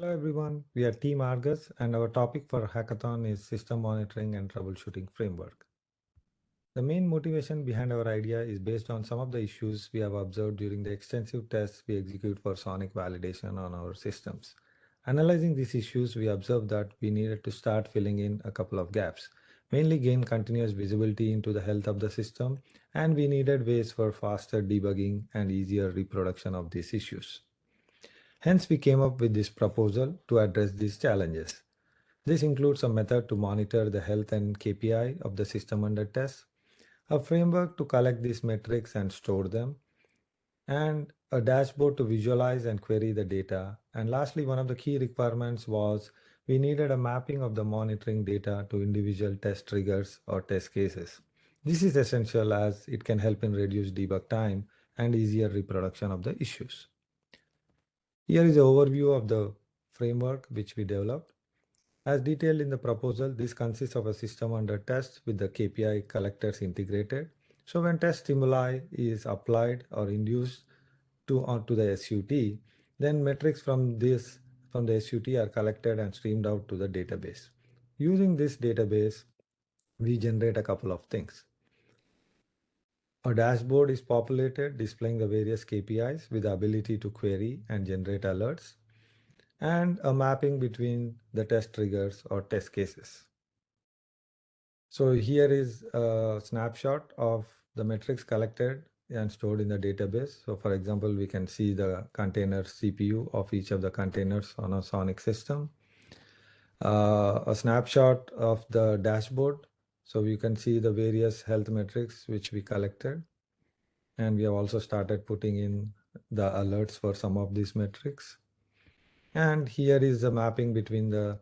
Hello everyone, we are Team Argus and our topic for hackathon is System Monitoring and Troubleshooting Framework. The main motivation behind our idea is based on some of the issues we have observed during the extensive tests we execute for SONiC validation on our systems. Analyzing these issues, we observed that we needed to start filling in a couple of gaps, mainly gain continuous visibility into the health of the system, and we needed ways for faster debugging and easier reproduction of these issues. Hence, we came up with this proposal to address these challenges. This includes a method to monitor the health and KPI of the system under test, a framework to collect these metrics and store them, and a dashboard to visualize and query the data. And lastly, one of the key requirements was we needed a mapping of the monitoring data to individual test triggers or test cases. This is essential as it can help in reduce debug time and easier reproduction of the issues. Here is an overview of the framework which we developed. As detailed in the proposal, this consists of a system under test with the KPI collectors integrated. So when test stimuli is applied or induced onto the SUT, then metrics from the SUT are collected and streamed out to the database. Using this database, we generate a couple of things. A dashboard is populated displaying the various KPIs with the ability to query and generate alerts, and a mapping between the test triggers or test cases. So here is a snapshot of the metrics collected and stored in the database. So for example, we can see the container CPU of each of the containers on a SONiC system. A snapshot of the dashboard. So you can see the various health metrics which we collected. And we have also started putting in the alerts for some of these metrics. And here is the mapping between the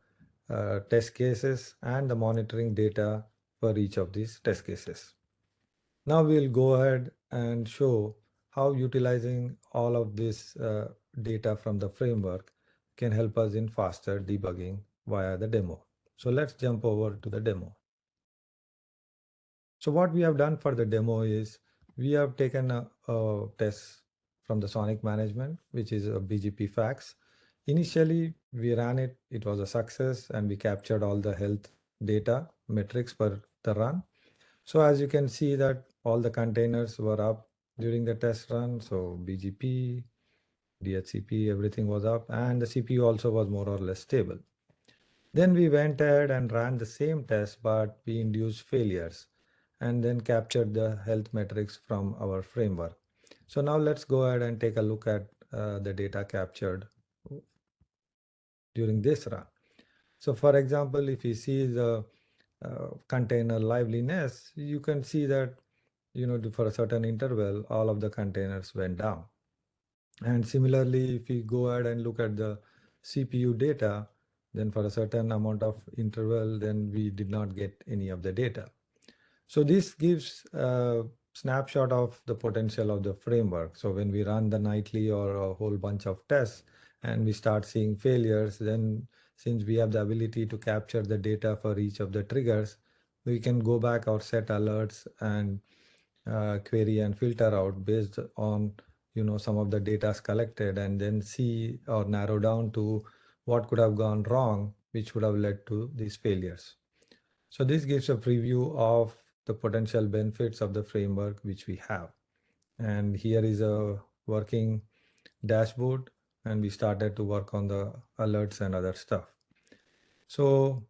test cases and the monitoring data for each of these test cases. Now we'll go ahead and show how utilizing all of this data from the framework can help us in faster debugging via the demo. So let's jump over to the demo. So what we have done for the demo is we have taken a test from the SONiC management, which is a BGP fax. Initially, we ran it, it was a success, and we captured all the health data metrics for the run. So as you can see that all the containers were up during the test run. So BGP, DHCP, everything was up, and the CPU also was more or less stable. Then we went ahead and ran the same test, but we induced failures and then captured the health metrics from our framework. So now let's go ahead and take a look at the data captured during this run. So for example, if you see the container liveliness, you can see that, for a certain interval, all of the containers went down. And similarly, if we go ahead and look at the CPU data, then for a certain amount of interval, then we did not get any of the data. So this gives a snapshot of the potential of the framework. So when we run the nightly or a whole bunch of tests and we start seeing failures, then since we have the ability to capture the data for each of the triggers, we can go back or set alerts and query and filter out based on some of the data collected, and then see or narrow down to what could have gone wrong, which would have led to these failures. So this gives a preview of the potential benefits of the framework which we have. And here is a working dashboard, and we started to work on the alerts and other stuff. So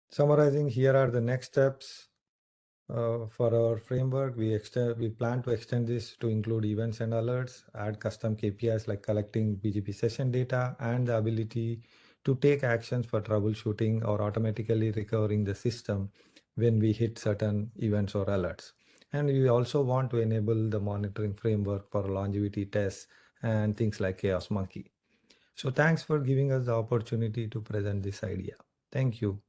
summarizing, here are the next steps for our framework. We plan to extend this to include events and alerts, add custom KPIs like collecting BGP session data, and the ability to take actions for troubleshooting or automatically recovering the system when we hit certain events or alerts. And we also want to enable the monitoring framework for longevity tests and things like Chaos Monkey. So thanks for giving us the opportunity to present this idea. Thank you.